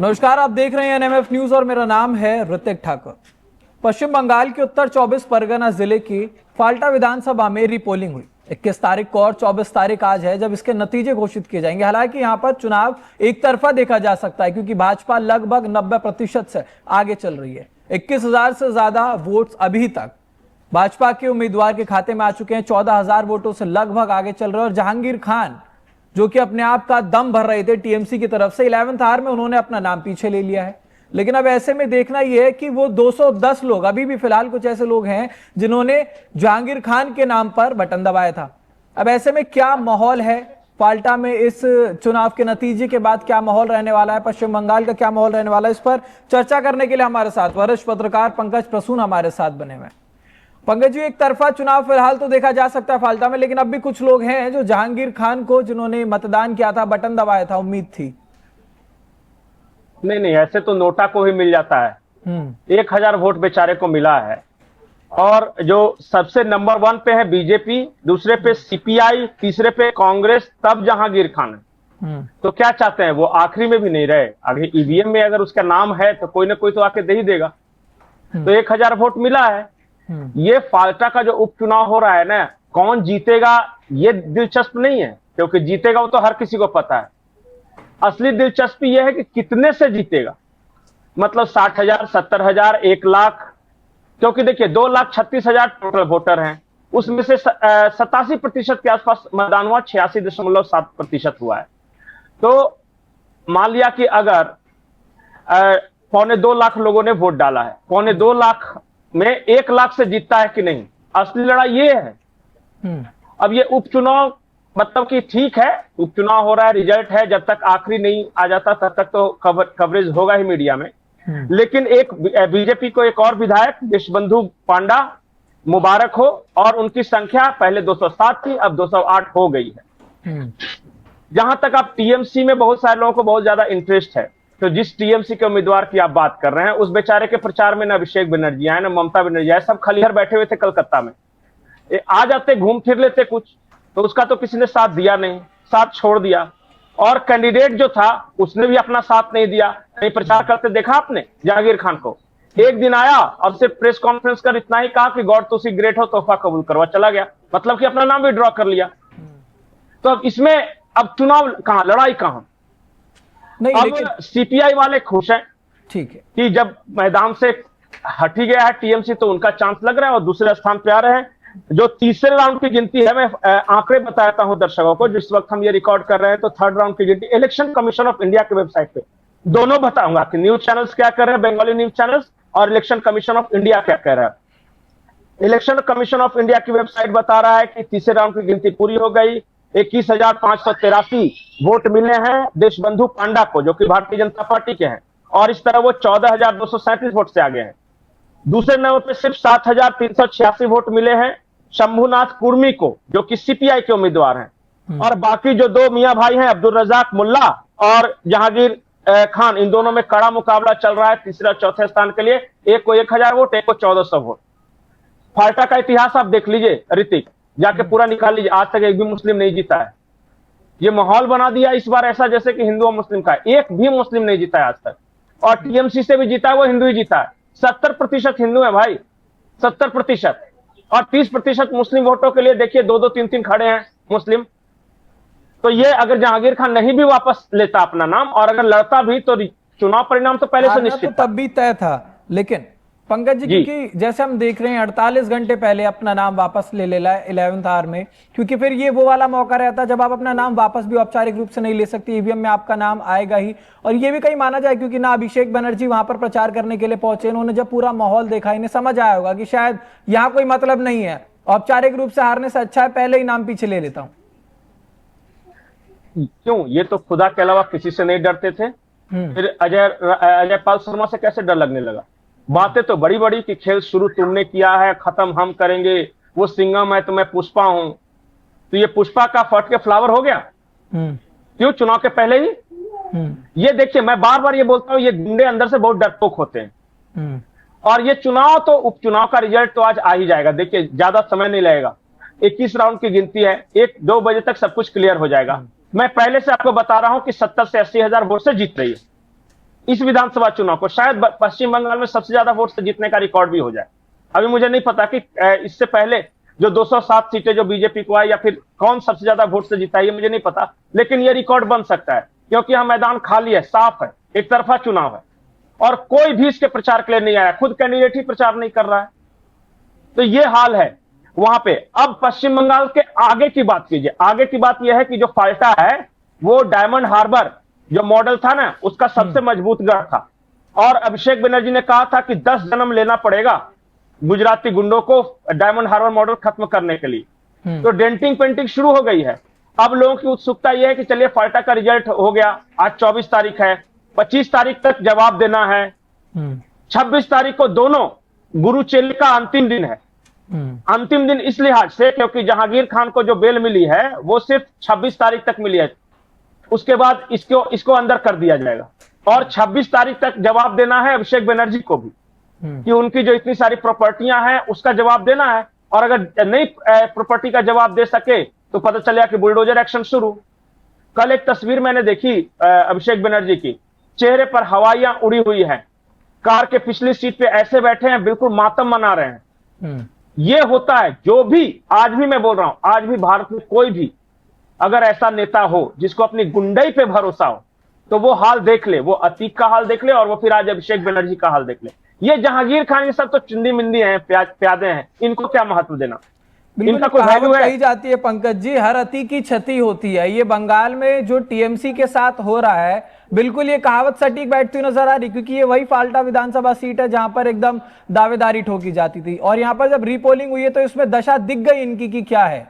नमस्कार, आप देख रहे हैं एनएमएफ न्यूज और मेरा नाम है ऋतिक ठाकुर। पश्चिम बंगाल के उत्तर 24 परगना जिले की फाल्टा विधानसभा में रीपोलिंग हुई 21 तारीख को और 24 तारीख आज है जब इसके नतीजे घोषित किए जाएंगे। हालांकि यहां पर चुनाव एक तरफा देखा जा सकता है क्योंकि भाजपा लगभग 90% से आगे चल रही है। 21,000 से ज्यादा वोट अभी तक भाजपा के उम्मीदवार के खाते में आ चुके हैं। 14,000 वोटों से लगभग आगे चल रहे हैं और जहांगीर खान जो कि अपने आप का दम भर रहे थे टीएमसी की तरफ से 11th आवर में उन्होंने अपना नाम पीछे ले लिया है। लेकिन अब ऐसे में देखना यह है कि वो 210 लोग, अभी भी फिलहाल कुछ ऐसे लोग हैं जिन्होंने जहांगीर खान के नाम पर बटन दबाया था। अब ऐसे में क्या माहौल है फाल्टा में, इस चुनाव के नतीजे के बाद क्या माहौल रहने वाला है, पश्चिम बंगाल का क्या माहौल रहने वाला है, इस पर चर्चा करने के लिए हमारे साथ वरिष्ठ पत्रकार पंकज प्रसून हमारे साथ बने हुए हैं। पंकज जी, एक तरफा चुनाव फिलहाल तो देखा जा सकता है फाल्टा में, लेकिन अब भी कुछ लोग हैं जो जहांगीर खान को, जिन्होंने मतदान किया था, बटन दबाया था, उम्मीद थी। नहीं, ऐसे तो नोटा को ही मिल जाता है। 1,000 वोट बेचारे को मिला है। और जो सबसे नंबर 1 पे है बीजेपी, दूसरे पे सीपीआई, तीसरे पे कांग्रेस, तब जहांगीर खान है। तो क्या चाहते हैं वो आखिरी में भी नहीं रहे। आगे ईवीएम में अगर उसका नाम है तो कोई ना कोई तो आके दे ही देगा। तो 1,000 वोट मिला है। ये फाल्टा का जो उपचुनाव हो रहा है ना, कौन जीतेगा ये दिलचस्प नहीं है, क्योंकि जीतेगा वो तो हर किसी को पता है। असली दिलचस्पी यह है कि कितने से जीतेगा, मतलब 60,000, 70,000, 1 लाख। क्योंकि देखिए 2,36,000 टोटल वोटर हैं, उसमें से 87% के आसपास मतदान हुआ, 86.7% हुआ है। तो मान लिया कि अगर 2.25 लाख लोगों ने वोट डाला है, 2.25 लाख में 1 लाख से जीतता है कि नहीं, असली लड़ाई ये है। अब ये उपचुनाव मतलब कि ठीक है, उपचुनाव हो रहा है, रिजल्ट है, जब तक आखिरी नहीं आ जाता तब तक तो कवरेज होगा ही मीडिया में। लेकिन एक बीजेपी को एक और विधायक देशबंधु पांडा, मुबारक हो, और उनकी संख्या पहले 207 थी, अब 208 हो गई है। जहां तक आप टीएमसी में बहुत सारे लोगों को बहुत ज्यादा इंटरेस्ट है, तो जिस टीएमसी के उम्मीदवार की आप बात कर रहे हैं, उस बेचारे के प्रचार में ना अभिषेक बनर्जी आए, ना ममता बनर्जी आए, सब खलिहर बैठे हुए थे कलकत्ता में। आ जाते, घूम फिर लेते कुछ, तो उसका तो किसी ने साथ दिया नहीं, साथ छोड़ दिया। और कैंडिडेट जो था उसने भी अपना साथ नहीं दिया। कहीं प्रचार करते देखा आपने जहांगीर खान को? एक दिन आया और सिर्फ प्रेस कॉन्फ्रेंस कर इतना ही कहा कि गॉड तुसी ग्रेट हो, तोहफा कबूल करवा, चला गया। मतलब कि अपना नाम भी ड्रॉ कर लिया। तो अब इसमें अब चुनाव कहां, लड़ाई कहां? नहीं, अब सीपीआई वाले खुश हैं, ठीक है, कि जब मैदान से हट ही गया है टीएमसी तो उनका चांस लग रहा है और दूसरे स्थान पे आ रहे हैं। जो तीसरे राउंड की गिनती है, मैं आंकड़े बताता हूं दर्शकों को, जिस वक्त हम ये रिकॉर्ड कर रहे हैं, तो 3rd राउंड की गिनती इलेक्शन कमीशन ऑफ इंडिया के वेबसाइट पे, दोनों बताऊंगा कि न्यूज चैनल्स क्या कर रहे हैं, बंगाली न्यूज चैनल्स, और इलेक्शन कमीशन ऑफ इंडिया क्या कह रहा है। इलेक्शन कमीशन ऑफ इंडिया की वेबसाइट बता रहा है कि तीसरे राउंड की गिनती पूरी हो गई। 21,583 वोट मिले हैं देशबंधु पांडा को, जो कि भारतीय जनता पार्टी के हैं, और इस तरह वो 14,237 वोट से आगे हैं। दूसरे नंबर पे सिर्फ 7,386 वोट मिले हैं शंभुनाथ कुर्मी को, जो कि सीपीआई के उम्मीदवार हैं। और बाकी जो 2 मियां भाई हैं, अब्दुल रजाक मुल्ला और जहांगीर खान, इन दोनों में कड़ा मुकाबला चल रहा है तीसरे और चौथे स्थान के लिए। एक को 1,000 वोट, एक को 1,400 वोट। फाल्टा का इतिहास आप देख लीजिए ऋतिक, जाके पूरा निकाल लीजिए, आज तक एक भी मुस्लिम नहीं जीता है। ये माहौल बना दिया इस बार ऐसा जैसे कि हिंदू और मुस्लिम का, एक भी मुस्लिम नहीं जीता है आज तक। और टीएमसी से भी जीता है वो हिंदू ही जीता है। 70% हिंदू है भाई, 70%, और 30% मुस्लिम वोटों के लिए देखिए 2-2, 3-3 खड़े हैं मुस्लिम। तो ये अगर जहांगीर खान नहीं भी वापस लेता अपना नाम, और अगर लड़ता भी, तो चुनाव परिणाम तो पहले से निश्चित तो तब भी तय था। लेकिन पंकज जी, क्योंकि जैसे हम देख रहे हैं 48 घंटे पहले अपना नाम वापस ले लेला 11th आवर में, क्योंकि फिर ये वो वाला मौका रहता जब आप अपना नाम वापस भी औपचारिक रूप से नहीं ले सकते, ईवीएम में आपका नाम आएगा ही। और ये भी कहीं माना जाए क्योंकि ना अभिषेक बनर्जी वहां पर प्रचार करने के लिए पहुंचे, उन्होंने जब पूरा माहौल देखा, इन्हें समझ आया होगा कि शायद यहाँ कोई मतलब नहीं है, औपचारिक रूप से हारने से अच्छा है पहले ही नाम पीछे ले लेता हूं। क्यों? ये तो खुदा के अलावा किसी से नहीं डरते थे। फिर अजय पाल शर्मा से कैसे डर लगने लगा? बातें तो बड़ी बड़ी कि खेल शुरू तुमने किया है, खत्म हम करेंगे, वो सिंघम है तो मैं पुष्पा हूं। तो ये पुष्पा का फट के फ्लावर हो गया क्यों चुनाव के पहले ही? ये देखिए, मैं बार बार ये बोलता हूं, ये गुंडे अंदर से बहुत डरपोक होते हैं। और ये चुनाव तो, उपचुनाव का रिजल्ट तो आज आ ही जाएगा। देखिए ज्यादा समय नहीं लगेगा, 21 राउंड की गिनती है, 1-2 बजे तक सब कुछ क्लियर हो जाएगा। मैं पहले से आपको बता रहा हूं कि 70 से 80 हजार वोट से जीत रही है। इस विधानसभा चुनाव को शायद पश्चिम बंगाल में सबसे ज्यादा वोट से जीतने का रिकॉर्ड भी हो जाए। अभी मुझे नहीं पता कि इससे पहले जो 207 सीटें जो बीजेपी को आई या फिर कौन सबसे ज्यादा वोट से जीता है, ये मुझे नहीं पता, लेकिन ये रिकॉर्ड बन सकता है क्योंकि यह मैदान खाली है, साफ है, एक तरफा चुनाव है और कोई भी इसके प्रचार के लिए नहीं आया, खुद कैंडिडेट ही प्रचार नहीं कर रहा है। तो ये हाल है वहां पे। अब पश्चिम बंगाल के आगे की बात कीजिए। आगे की बात यह है कि जो फाल्टा है वो डायमंड हार्बर जो मॉडल था ना, उसका सबसे मजबूत गढ़ था और अभिषेक बनर्जी ने कहा था कि 10 जन्म लेना पड़ेगा गुजराती गुंडों को डायमंड हार्बर मॉडल खत्म करने के लिए। तो डेंटिंग पेंटिंग शुरू हो गई है। अब लोगों की उत्सुकता यह है कि चलिए फाल्टा का रिजल्ट हो गया, आज 24 तारीख है, 25 तारीख तक जवाब देना है, 26 तारीख को दोनों गुरु चेले का अंतिम दिन है। अंतिम दिन इस लिहाज से क्योंकि जहांगीर खान को जो बेल मिली है वो सिर्फ 26 तारीख तक मिली है, उसके बाद इसको अंदर कर दिया जाएगा और 26 तारीख तक जवाब देना है अभिषेक बनर्जी को भी कि उनकी जो इतनी सारी प्रॉपर्टियां हैं उसका जवाब देना है। और अगर नहीं प्रॉपर्टी का जवाब दे सके तो पता चलेगा कि बुलडोजर एक्शन शुरू। कल एक तस्वीर मैंने देखी अभिषेक बनर्जी की, चेहरे पर हवाइयां उड़ी हुई है, कार के पिछली सीट पे ऐसे बैठे हैं, बिल्कुल मातम मना रहे हैं। ये होता है जो भी, आज भी मैं बोल रहा हूं, आज भी भारत में कोई भी अगर ऐसा नेता हो जिसको अपनी गुंडई पे भरोसा हो तो वो हाल देख ले, वो अतीक का हाल देख ले और वो फिर आज अभिषेक बनर्जी का हाल देख ले। ये जहांगीर खान ये सब तो चिंदी मिंदी हैं, प्यादे हैं, इनको क्या महत्व देना, इनका कोई वैल्यू है? कही जाती है पंकज जी, हर अति की क्षति होती है। ये बंगाल में जो टीएमसी के साथ हो रहा है, बिल्कुल ये कहावत सटीक बैठती हुई नजर आ रही, क्योंकि ये वही फाल्टा विधानसभा सीट है जहां पर एकदम दावेदारी ठोकी जाती थी और यहाँ पर जब रीपोलिंग हुई है तो इसमें दशा दिख गई इनकी कि क्या है।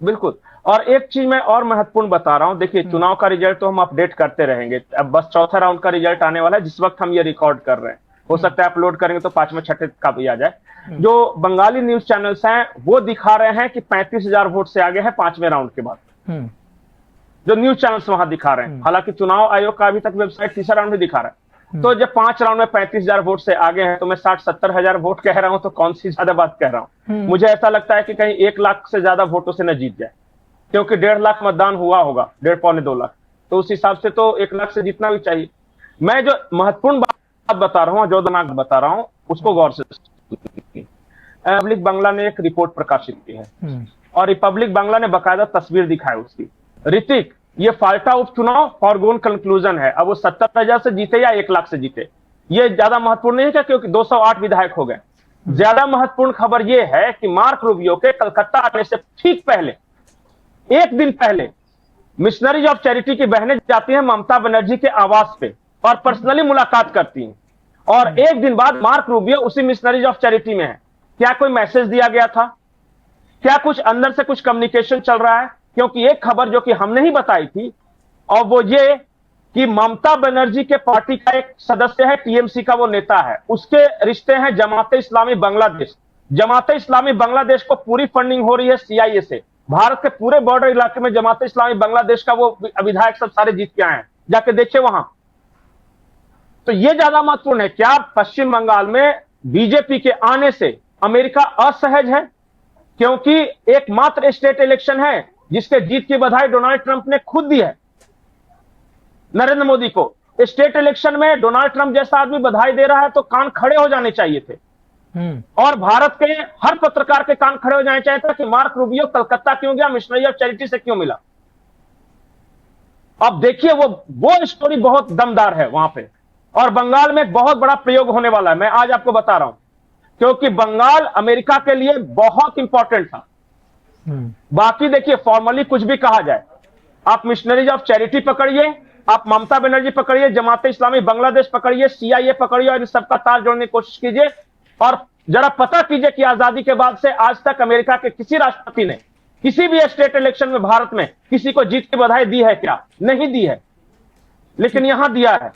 बिल्कुल। और एक चीज मैं और महत्वपूर्ण बता रहा हूं, देखिए चुनाव का रिजल्ट तो हम अपडेट करते रहेंगे, अब बस चौथा राउंड का रिजल्ट आने वाला है जिस वक्त हम ये रिकॉर्ड कर रहे हैं। हो सकता है अपलोड करेंगे तो 5वें 6ठे का भी आ जाए। जो बंगाली न्यूज चैनल्स हैं वो दिखा रहे हैं कि 35,000 वोट से आगे है 5वें राउंड के बाद, जो न्यूज चैनल्स वहां दिखा रहे हैं। हालांकि चुनाव आयोग का अभी तक वेबसाइट तीसरा राउंड ही दिखा रहा है। तो जब 5 राउंड में 35,000 वोट से आगे हैं तो मैं 60-70 हजार वोट कह रहा हूं तो कौन सी ज्यादा बात कह रहा हूं। मुझे ऐसा लगता है कि कहीं 1 लाख से ज्यादा वोटों से न जीत जाए, क्योंकि 1.5 लाख मतदान हुआ होगा, 1.5-2 लाख, तो उस हिसाब से तो 1 लाख से जीतना भी चाहिए। मैं जो महत्वपूर्ण बात बता रहा हूं, जो दिमाग बता रहा हूं, उसको गौर से रिपब्लिक बांग्ला ने एक रिपोर्ट प्रकाशित की है और रिपब्लिक बांग्ला ने बाकायदा तस्वीर दिखाई उसकी। ऋतिक, ये फाल्टा उपचुनाव फॉरगोन कंक्लूजन है। अब वो 70,000 से जीते या 1 लाख से जीते, ये ज्यादा महत्वपूर्ण नहीं है क्या, क्योंकि 208 विधायक हो गए। ज्यादा महत्वपूर्ण खबर ये है कि मार्क रूबियो के कलकत्ता आने से ठीक पहले, 1 दिन पहले, मिशनरीज ऑफ चैरिटी की बहनें जाती हैं ममता बनर्जी के आवास पे और पर्सनली मुलाकात करती हैं और 1 दिन बाद मार्क रूबियो उसी मिशनरीज ऑफ चैरिटी में है। क्या कोई मैसेज दिया गया था? क्या कुछ अंदर से कुछ कम्युनिकेशन चल रहा है? क्योंकि एक खबर जो कि हमने ही बताई थी और वो ये कि ममता बनर्जी के पार्टी का एक सदस्य है, टीएमसी का वो नेता है, उसके रिश्ते हैं जमाते इस्लामी बांग्लादेश। जमाते इस्लामी बांग्लादेश को पूरी फंडिंग हो रही है सीआईए से। भारत के पूरे बॉर्डर इलाके में जमाते इस्लामी बांग्लादेश का वो विधायक सब सारे जीत के आए हैं, जाके देखिए वहां। तो ये ज्यादा महत्वपूर्ण है। क्या पश्चिम बंगाल में बीजेपी के आने से अमेरिका असहज है? क्योंकि एकमात्र स्टेट इलेक्शन है जिसके जीत की बधाई डोनाल्ड ट्रंप ने खुद दी है नरेंद्र मोदी को। स्टेट इलेक्शन में डोनाल्ड ट्रंप जैसा आदमी बधाई दे रहा है तो कान खड़े हो जाने चाहिए थे और भारत के हर पत्रकार के कान खड़े हो जाने चाहिए था कि मार्क रूबियो कलकत्ता क्यों गया, मिशनरी ऑफ चैरिटी से क्यों मिला। अब देखिए वो स्टोरी बहुत दमदार है वहां पे और बंगाल में एक बहुत बड़ा प्रयोग होने वाला है। मैं आज आपको बता रहा हूं क्योंकि बंगाल अमेरिका के लिए बहुत इंपॉर्टेंट था। बाकी देखिए फॉर्मली कुछ भी कहा जाए, आप मिशनरीज ऑफ चैरिटी पकड़िए, आप ममता बनर्जी पकड़िए, जमाते इस्लामी बांग्लादेश पकड़िए, सीआईए पकड़िए और इन सबका तार जोड़ने की कोशिश कीजिए और जरा पता कीजिए कि आजादी के बाद से आज तक अमेरिका के किसी राष्ट्रपति ने किसी भी स्टेट इलेक्शन में भारत में किसी को जीत की बधाई दी है क्या? नहीं दी है, लेकिन यहां दिया है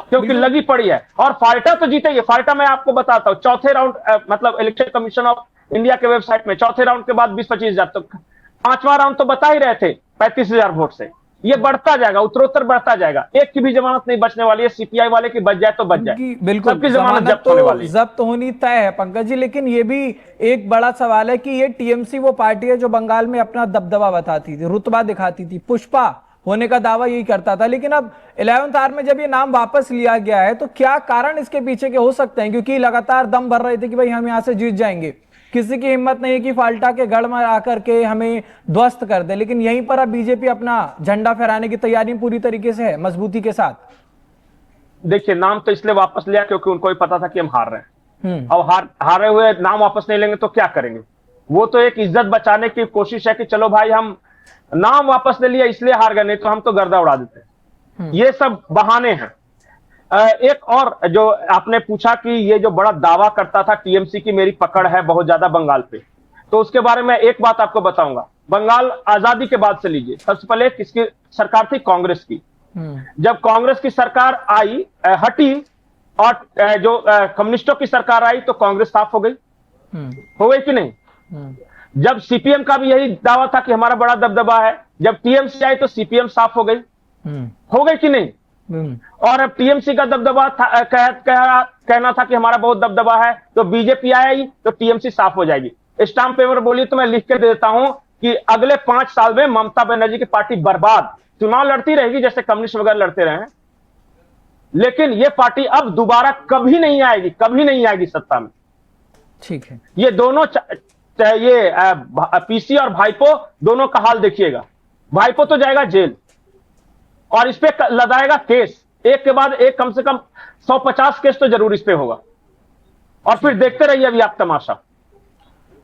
क्योंकि लगी पड़ी है। और फाल्टा तो जीते ही। फाल्टा मैं आपको बताता हूं, चौथे राउंड मतलब इलेक्शन कमीशन ऑफ इंडिया के वेबसाइट में चौथे राउंड के बाद 20-25 हजार, तो 5वां राउंड तो बता ही रहे थे 35,000 वोट से। ये बढ़ता जाएगा, उत्तरोत्तर बढ़ता जाएगा। एक की भी जमानत नहीं बचने वाली है, सीपीआई वाले की बच जाए तो बच जाए, बिल्कुल सबकी जमानत जब्त होने वाली है। जब्त होनी तय है पंकज जी। लेकिन ये भी एक बड़ा सवाल है कि ये टीएमसी वो पार्टी है जो बंगाल में अपना दबदबा बताती थी, रुतबा दिखाती थी। पुष्पा होने का दावा यही करता था। लेकिन अब 11th आवर में जब ये नाम वापस लिया गया है तो क्या कारण इसके पीछे के हो सकते हैं? क्योंकि लगातार दम भर रहे थे कि भाई हम यहाँ से जीत जाएंगे, किसी की हिम्मत नहीं है कि फाल्टा के गढ़ में आकर के हमें ध्वस्त कर दे, लेकिन यहीं पर अब बीजेपी अपना झंडा फहराने की तैयारी पूरी तरीके से है, मजबूती के साथ। देखिए, नाम तो इसलिए वापस लिया क्योंकि उनको भी पता था कि हम हार रहे हैं। अब हारे हुए नाम वापस नहीं लेंगे तो क्या करेंगे? वो तो एक इज्जत बचाने की कोशिश है कि चलो भाई हम नाम वापस ले लिया इसलिए हार गए, नहीं तो हम तो गर्दा उड़ा देते। ये सब बहाने हैं। एक और जो आपने पूछा कि ये जो बड़ा दावा करता था टीएमसी की मेरी पकड़ है बहुत ज्यादा बंगाल पे, तो उसके बारे में एक बात आपको बताऊंगा। बंगाल आजादी के बाद से लीजिए, सबसे पहले किसकी सरकार थी? कांग्रेस की। जब कांग्रेस की सरकार आई, हटी, और जो कम्युनिस्टों की सरकार आई तो कांग्रेस साफ हो गई कि नहीं? जब सीपीएम का भी यही दावा था कि हमारा बड़ा दबदबा है, जब टीएमसी आई तो सीपीएम साफ हो गई कि नहीं? और अब टीएमसी का दबदबा था, कहना था कि हमारा बहुत दबदबा है, तो बीजेपी आई तो टीएमसी साफ हो जाएगी। स्टाम्प पेपर बोलिए तो मैं लिख के दे देता हूं कि अगले 5 साल में ममता बनर्जी की पार्टी बर्बाद, चुनाव लड़ती रहेगी जैसे कम्युनिस्ट वगैरह लड़ते रहे, लेकिन यह पार्टी अब दोबारा कभी नहीं आएगी सत्ता में। ठीक है। ये दोनों ये पीसी और भाईपो दोनों का हाल देखिएगा। भाईपो तो जाएगा जेल और इस पे लदाएगा केस, एक के बाद एक, कम से कम 150 केस तो जरूर इस पे होगा, और फिर देखते रहिए अभी आप तमाशा।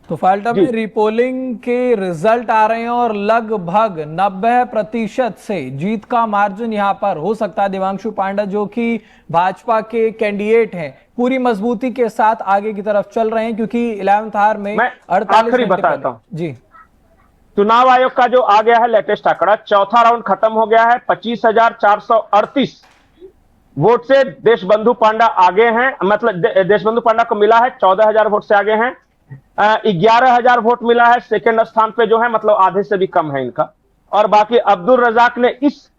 तो फाल्टा में रिपोलिंग के रिजल्ट आ रहे हैं और लगभग 90% से जीत का मार्जिन यहां पर हो सकता है। देवांशु पांडा जो कि भाजपा के कैंडिडेट हैं, पूरी मजबूती के साथ आगे की तरफ चल रहे हैं, क्योंकि 11th आवर में 48 आखिरी बताता हूं जी। चुनाव आयोग का जो आ गया है लेटेस्ट आंकड़ा, चौथा राउंड खत्म हो गया है। 25,438 वोट से देशबंधु पांडा आगे हैं, मतलब देशबंधु पांडा को मिला है 14,000 वोट से आगे हैं। 11,000 वोट मिला है सेकंड स्थान पे जो है, मतलब आधे से भी कम है इनका। और बाकी अब्दुल रजाक ने इस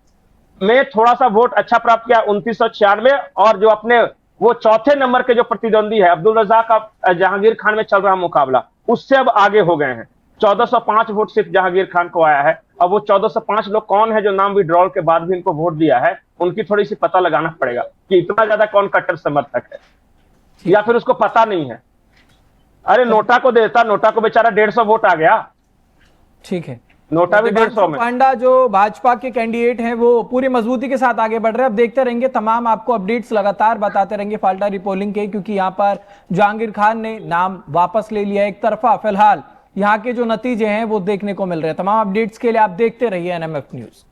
में थोड़ा सा वोट अच्छा प्राप्त किया, 2996। और जो अपने वो चौथे नंबर के जो प्रतिद्वंदी है अब्दुल रजाक का जहांगीर खान में चल रहा मुकाबला, उससे अब आगे हो गए हैं। 1405 वोट सिर्फ जहांगीर खान को आया है। अब वो 1405 लोग कौन है जो नाम विड्रॉल के बाद भी इनको वोट दिया है, उनकी थोड़ी सी पता लगाना पड़ेगा कि इतना ज्यादा कौन कट्टर समर्थक है, या फिर उसको पता नहीं है। अरे नोटा को देता, नोटा को बेचारा 150 वोट आ गया। ठीक है, नोटा भी 150 में। पांडा जो भाजपा के कैंडिडेट हैं वो पूरी मजबूती के साथ आगे बढ़ रहे हैं। अब देखते रहेंगे, तमाम आपको अपडेट्स लगातार बताते रहेंगे फाल्टा रिपोलिंग के, क्योंकि यहाँ पर जहांगीर खान ने नाम वापस ले लिया एक तरफा। फिलहाल यहाँ के जो नतीजे हैं वो देखने को मिल रहे हैं। तमाम अपडेट्स के लिए आप देखते रहिए NMF न्यूज।